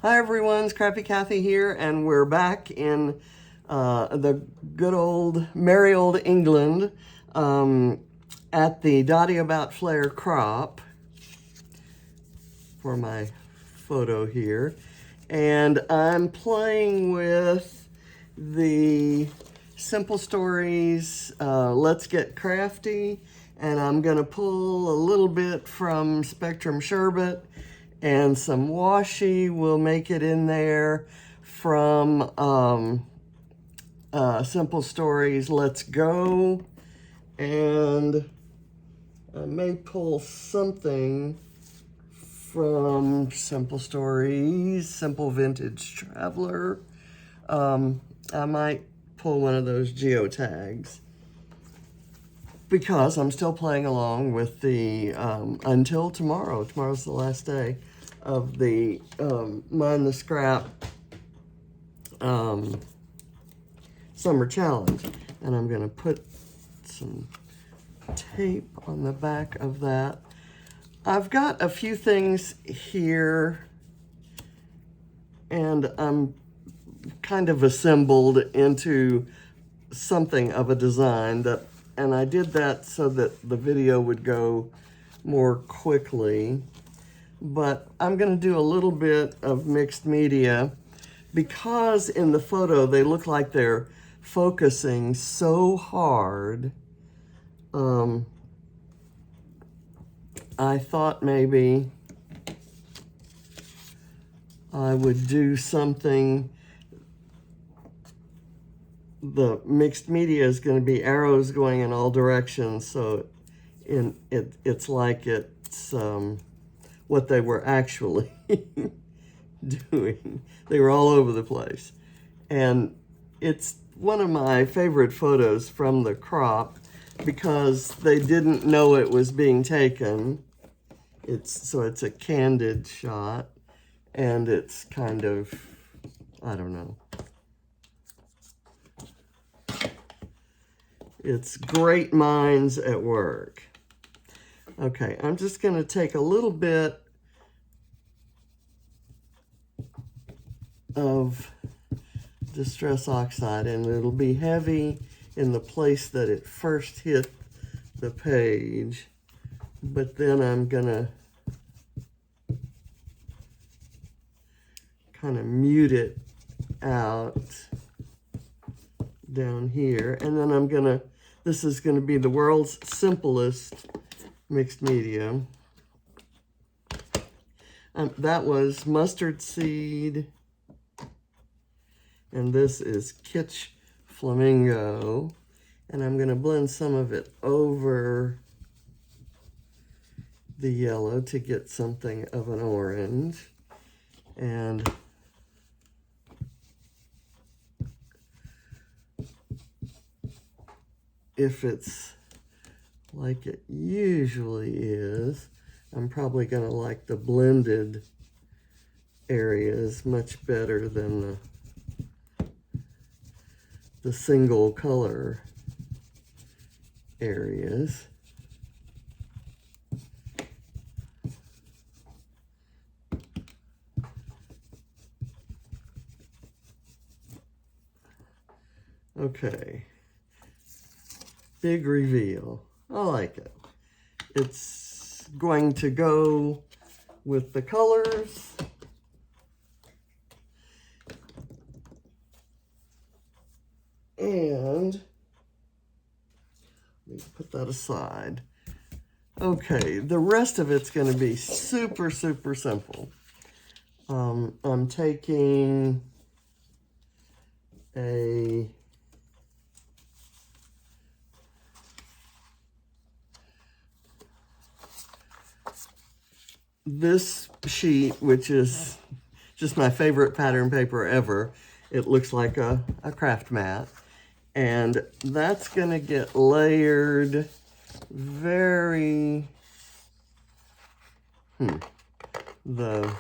Hi everyone, it's Crappy Kathy here, and we're back in the good old, merry old England at the Dotty About Flair Crop for my photo here. And I'm playing with the Simple Stories Let's Get Crafty, and I'm going to pull a little bit from Spectrum Sherbet and some washi. We'll make it in there from Simple Stories Let's Go, and I may pull something from Simple Stories Simple Vintage Traveler. I might pull one of those geotags because I'm still playing along with the until tomorrow. Tomorrow's the last day of the Mind the Scrap summer challenge, and I'm going to put some tape on the back of that. I've got a few things here, and I'm kind of assembled into something of a design that, and I did that so that the video would go more quickly. But I'm going to do a little bit of mixed media because in the photo they look like they're focusing so hard. I thought maybe I would do something. The mixed media is going to be arrows going in all directions, so it's like it's what they were actually doing. They were all over the place. And it's one of my favorite photos from the crop because they didn't know it was being taken. So it's a candid shot, and it's kind of, I don't know. It's great minds at work. Okay, I'm just going to take a little bit of Distress Oxide, and it'll be heavy in the place that it first hit the page, but then I'm going to kind of mute it out down here, and then I'm going to, this is going to be the world's simplest mixed media. That was mustard seed, and this is Kitsch Flamingo, and I'm going to blend some of it over the yellow to get something of an orange. And if it's like it usually is, I'm probably going to like the blended areas much better than the single color areas. Okay. Big reveal. I like it. It's going to go with the colors. And let me put that aside. Okay, the rest of it's going to be super, super simple. I'm taking this sheet, which is just my favorite pattern paper ever. It looks like a craft mat. And that's going to get layered very, the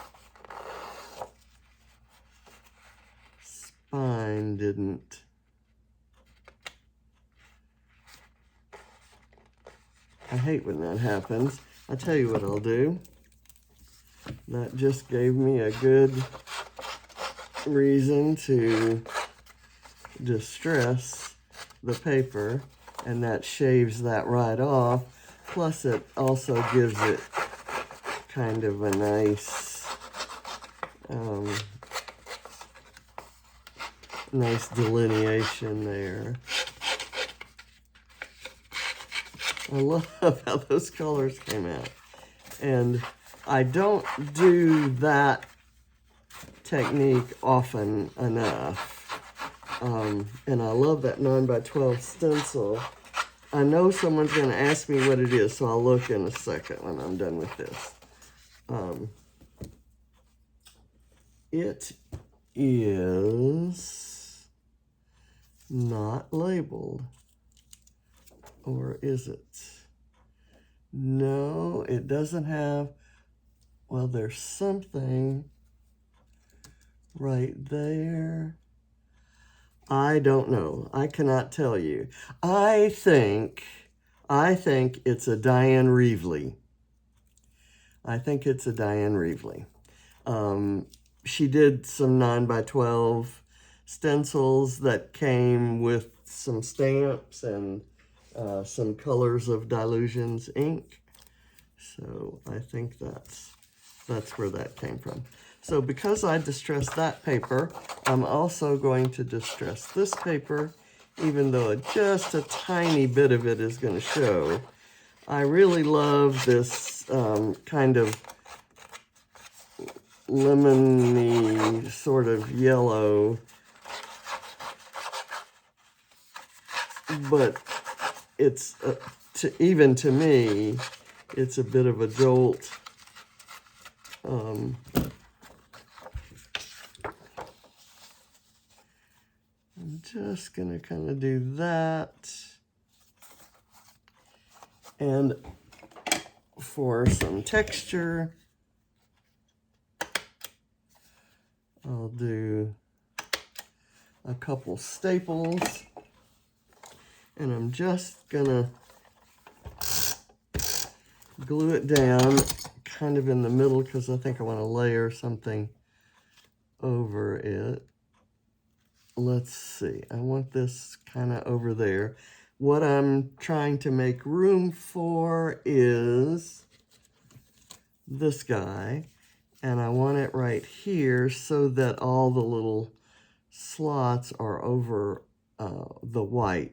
spine didn't. I hate when that happens. I'll tell you what I'll do. That just gave me a good reason to distress the paper, and that shaves that right off. Plus it also gives it kind of a nice nice delineation there. I love how those colors came out. And I don't do that technique often enough. And I love that 9x12 stencil. I know someone's going to ask me what it is, so I'll look in a second when I'm done with this. It is not labeled. Or is it? No, it doesn't have, well, there's something right there. I don't know. I cannot tell you. I think it's a Diane Reevely. I think it's a Diane Reevely. She did some 9x12 stencils that came with some stamps and some colors of Dilutions ink. So I think that's where that came from. So because I distressed that paper, I'm also going to distress this paper, even though just a tiny bit of it is going to show. I really love this kind of lemony sort of yellow, but it's, even to me, it's a bit of a jolt. I'm just going to kind of do that. And for some texture, I'll do a couple staples. And I'm just going to glue it down kind of in the middle because I think I want to layer something over it. Let's see, I want this kind of over there. What I'm trying to make room for is this guy, and I want it right here so that all the little slots are over the white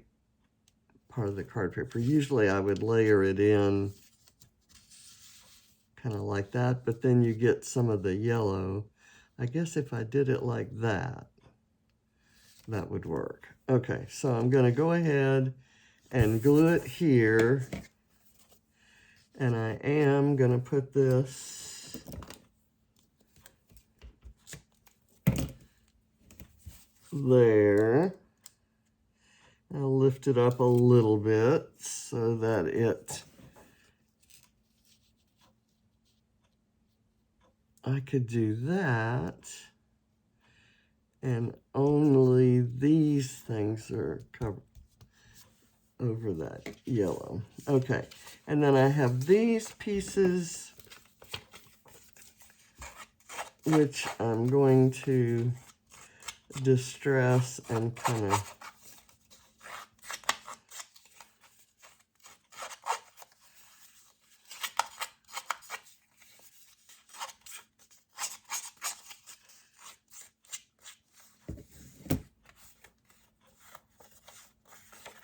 part of the card paper. Usually I would layer it in kind of like that, but then you get some of the yellow. I guess if I did it like that, that would work. Okay, so I'm going to go ahead and glue it here, and I am going to put this there. I'll lift it up a little bit so that I could do that, and only these things are covered over that yellow. Okay, and then I have these pieces, which I'm going to distress and kind of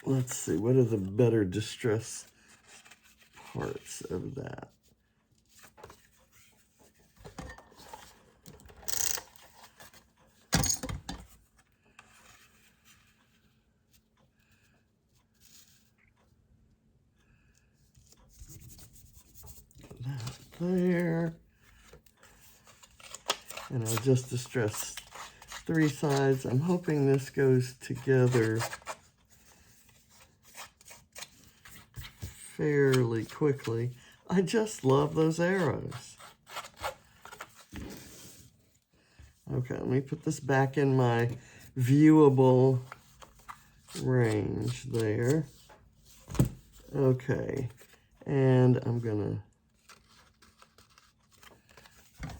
let's see, what are the better distress parts of that? That there. And I'll just distress 3 sides. I'm hoping this goes together fairly quickly. I just love those arrows. Okay, let me put this back in my viewable range there. Okay, and I'm gonna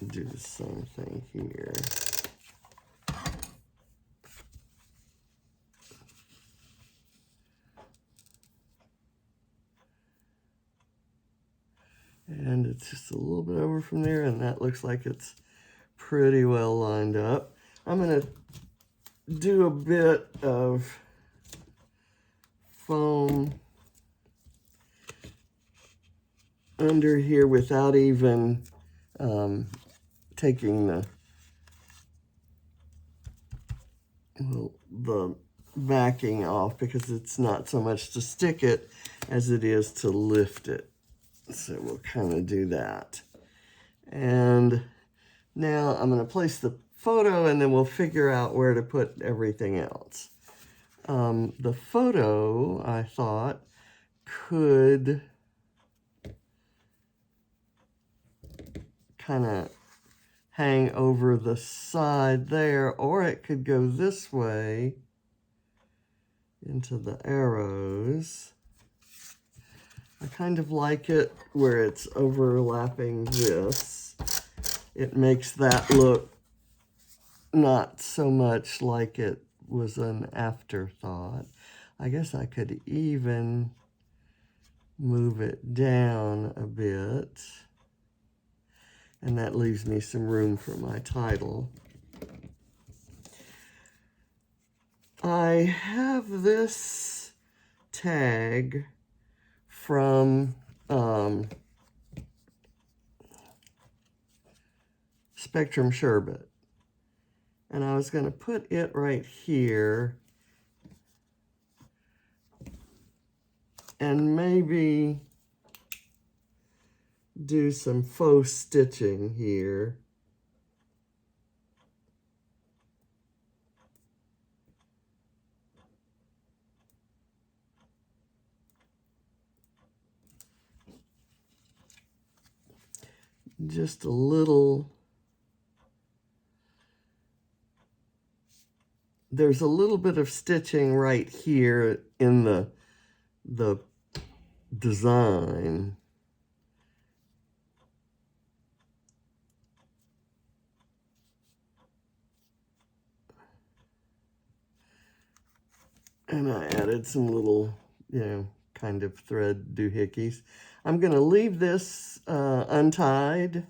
do the same thing here. it's just a little bit over from there, and that looks like it's pretty well lined up. I'm going to do a bit of foam under here without even taking the backing off, because it's not so much to stick it as it is to lift it. So we'll kind of do that. And now I'm going to place the photo, and then we'll figure out where to put everything else. The photo, I thought, could kind of hang over the side there, or it could go this way into the arrows. I kind of like it where it's overlapping this. It makes that look not so much like it was an afterthought. I guess I could even move it down a bit, and that leaves me some room for my title. I have this tag from Spectrum Sherbet, and I was going to put it right here and maybe do some faux stitching here. Just a little. There's a little bit of stitching right here in the design. And I added some little, kind of thread doohickeys. I'm going to leave this untied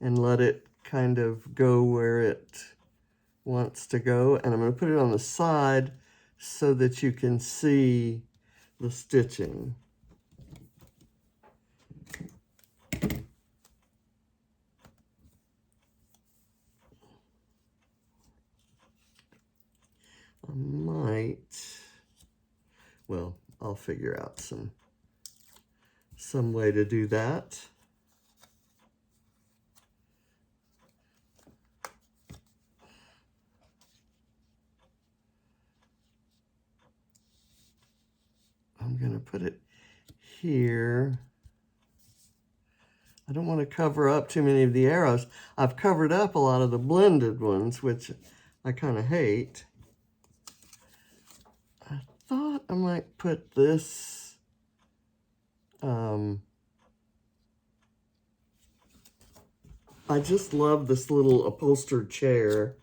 and let it kind of go where it wants to go. And I'm going to put it on the side so that you can see the stitching. I might, well, I'll figure out some way to do that. I'm going to put it here. I don't want to cover up too many of the arrows. I've covered up a lot of the blended ones, which I kind of hate. I thought I might put this I just love this little upholstered chair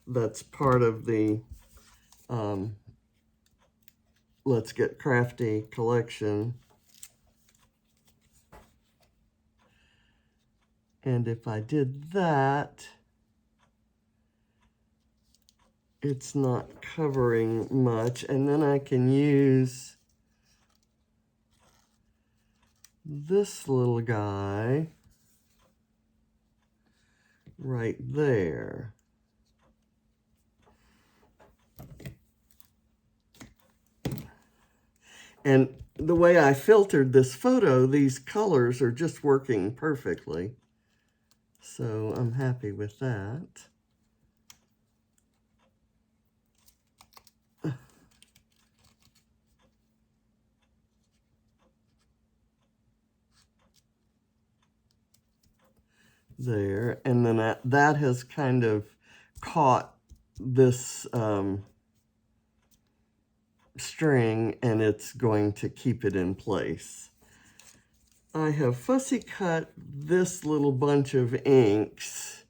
that's part of the Let's Get Crafty collection. And if I did that, it's not covering much. And then I can use this little guy right there. And the way I filtered this photo, these colors are just working perfectly. So I'm happy with that. There, and then that has kind of caught this string, and it's going to keep it in place. I have fussy cut this little bunch of inks,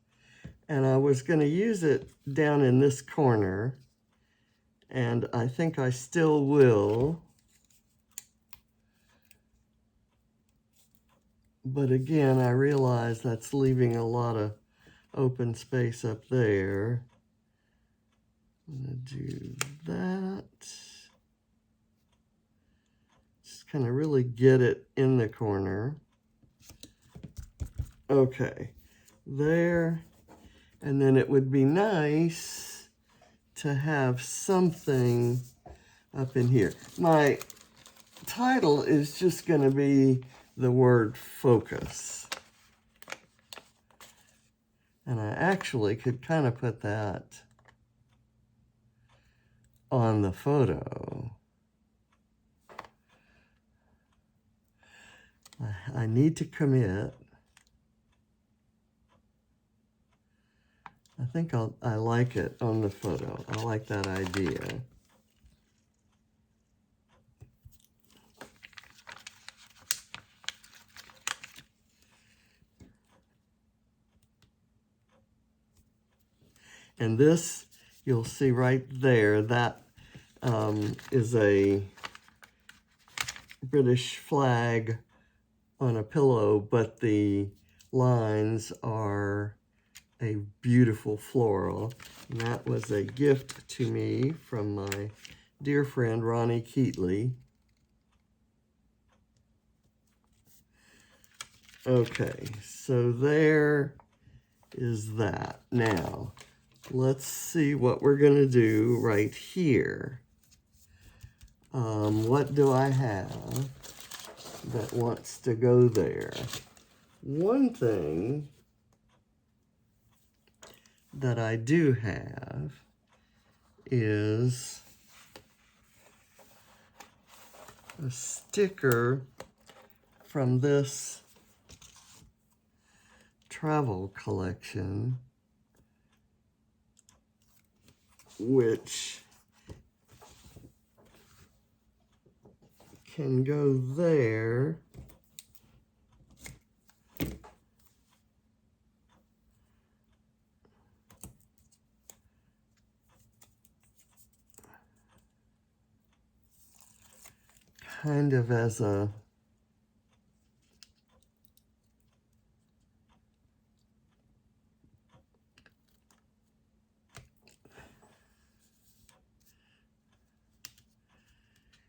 and I was going to use it down in this corner, and I think I still will. But again, I realize that's leaving a lot of open space up there. I'm gonna do that. Just kind of really get it in the corner. Okay, there. And then it would be nice to have something up in here. My title is just going to be the word focus. And I actually could kind of put that on the photo. I need to commit. I think I like it on the photo. I like that idea. And this, you'll see right there, that is a British flag on a pillow, but the lines are a beautiful floral. And that was a gift to me from my dear friend Ronnie Keatley. Okay, so there is that. Now, let's see what we're going to do right here. What do I have that wants to go there? One thing that I do have is a sticker from this travel collection, which can go there. Kind of as a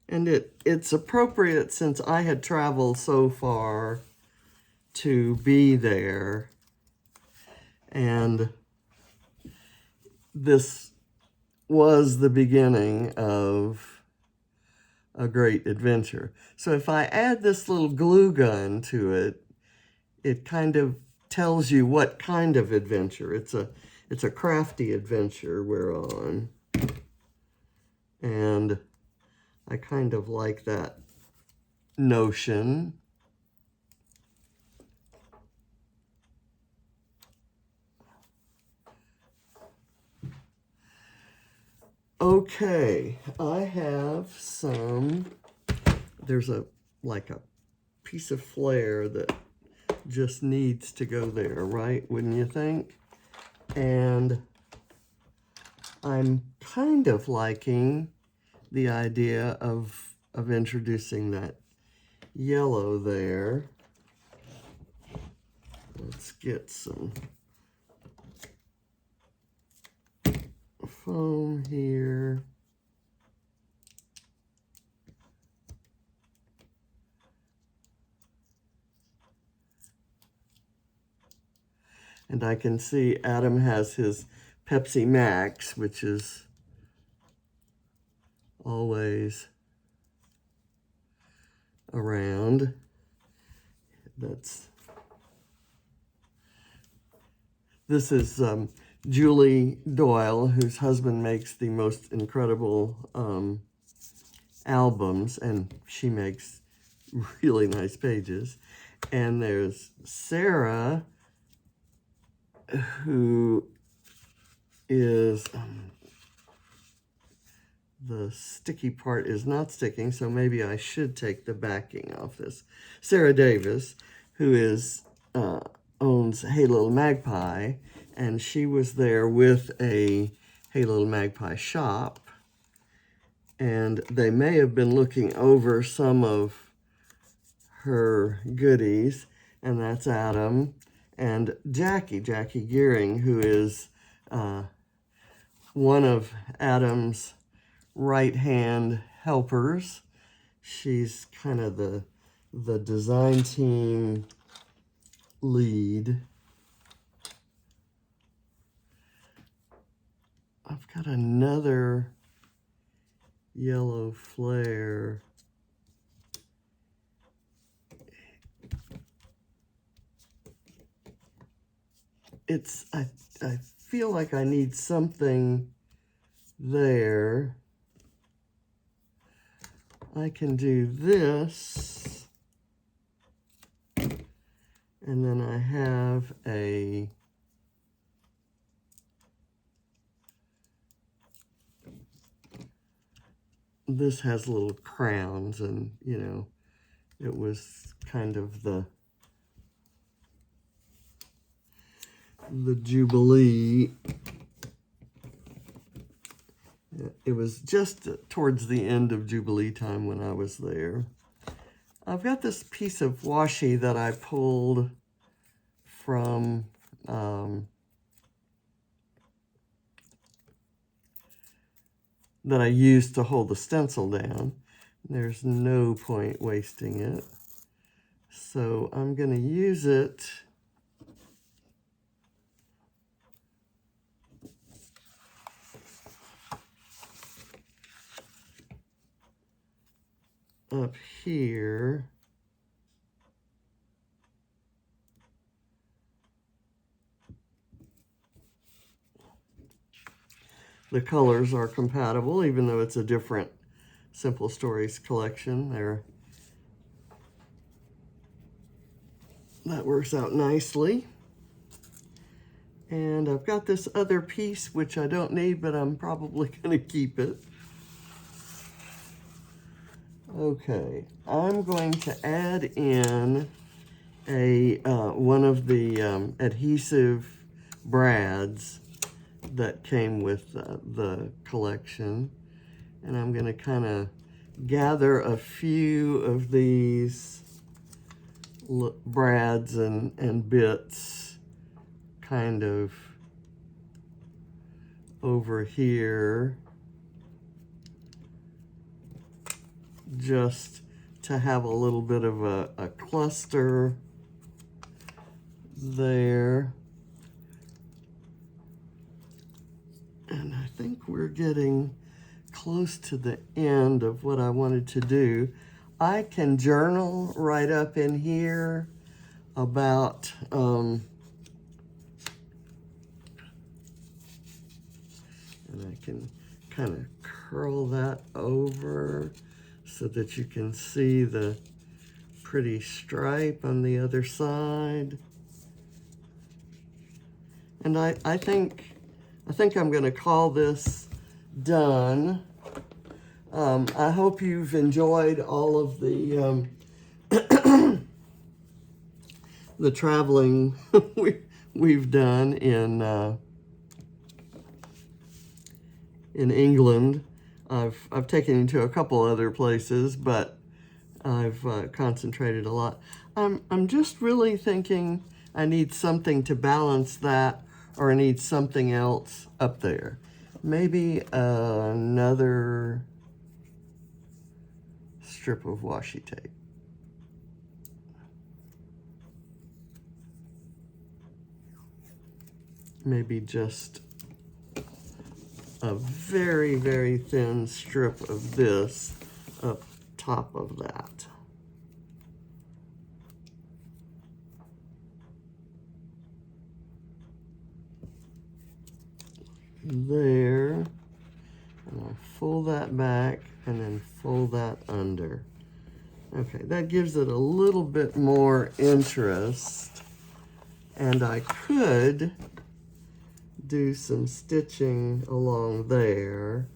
and it's appropriate since I had traveled so far to be there, and this was the beginning of a great adventure. So if I add this little glue gun to it, it kind of tells you what kind of adventure. It's a crafty adventure we're on. And I kind of like that notion. Okay, I have some, there's like a piece of flair that just needs to go there, right? Wouldn't you think? And I'm kind of liking the idea of introducing that yellow there. Let's get some foam here. And I can see Adam has his Pepsi Max, which is always around. This is Julie Doyle, whose husband makes the most incredible albums, and she makes really nice pages. And there's Sarah, who is, the sticky part is not sticking, so maybe I should take the backing off this. Sarah Davis, who is owns Hey Little Magpie, and she was there with a Hey Little Magpie shop, and they may have been looking over some of her goodies, and that's Adam, and Jackie Gearing, who is one of Adam's right-hand helpers. She's kind of the design team lead. I've got another yellow flare. I feel like I need something there. I can do this, and then I have this has little crowns, and you know, it was kind of the Jubilee. It was just towards the end of Jubilee time when I was there. I've got this piece of washi that I pulled from that I used to hold the stencil down. There's no point wasting it. So I'm going to use it up here. The colors are compatible, even though it's a different Simple Stories collection. That works out nicely. And I've got this other piece, which I don't need, but I'm probably going to keep it. Okay, I'm going to add in one of the adhesive brads that came with the collection, and I'm going to kind of gather a few of these brads and bits kind of over here, just to have a little bit of a cluster there. And I think we're getting close to the end of what I wanted to do. I can journal right up in here about and I can kind of curl that over so that you can see the pretty stripe on the other side. And I think I'm going to call this done. I hope you've enjoyed all of the the traveling we've done in England. I've taken you to a couple other places, but I've concentrated a lot. I'm just really thinking I need something to balance that, or I need something else up there. Maybe another strip of washi tape. Maybe just a very, very thin strip of this up top of that. There, and I'll fold that back and then fold that under. Okay, that gives it a little bit more interest, and I could do some stitching along there,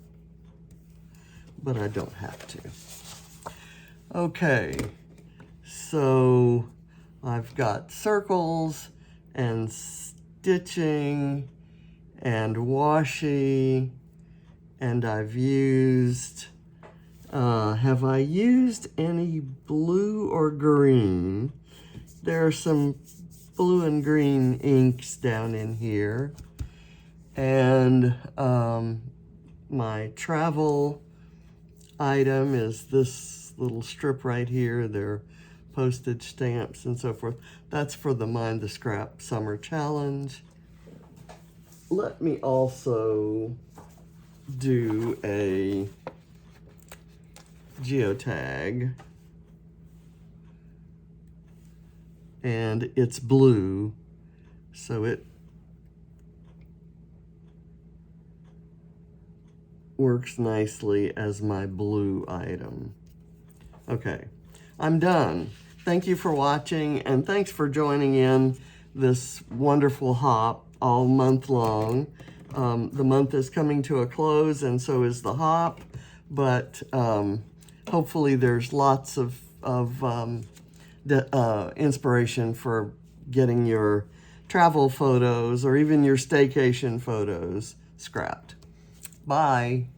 but I don't have to. Okay, so I've got circles and stitching and washi, and I've used, have I used any blue or green? there are some blue and green inks down in here. And my travel item is this little strip right here. They're postage stamps and so forth. That's for the Mind the Scrap Summer Challenge. Let me also do a geotag. And it's blue, so it works nicely as my blue item. Okay, I'm done. Thank you for watching, and thanks for joining in this wonderful hop all month long. The month is coming to a close, and so is the hop, but hopefully there's lots of inspiration for getting your travel photos or even your staycation photos scrapped. Bye.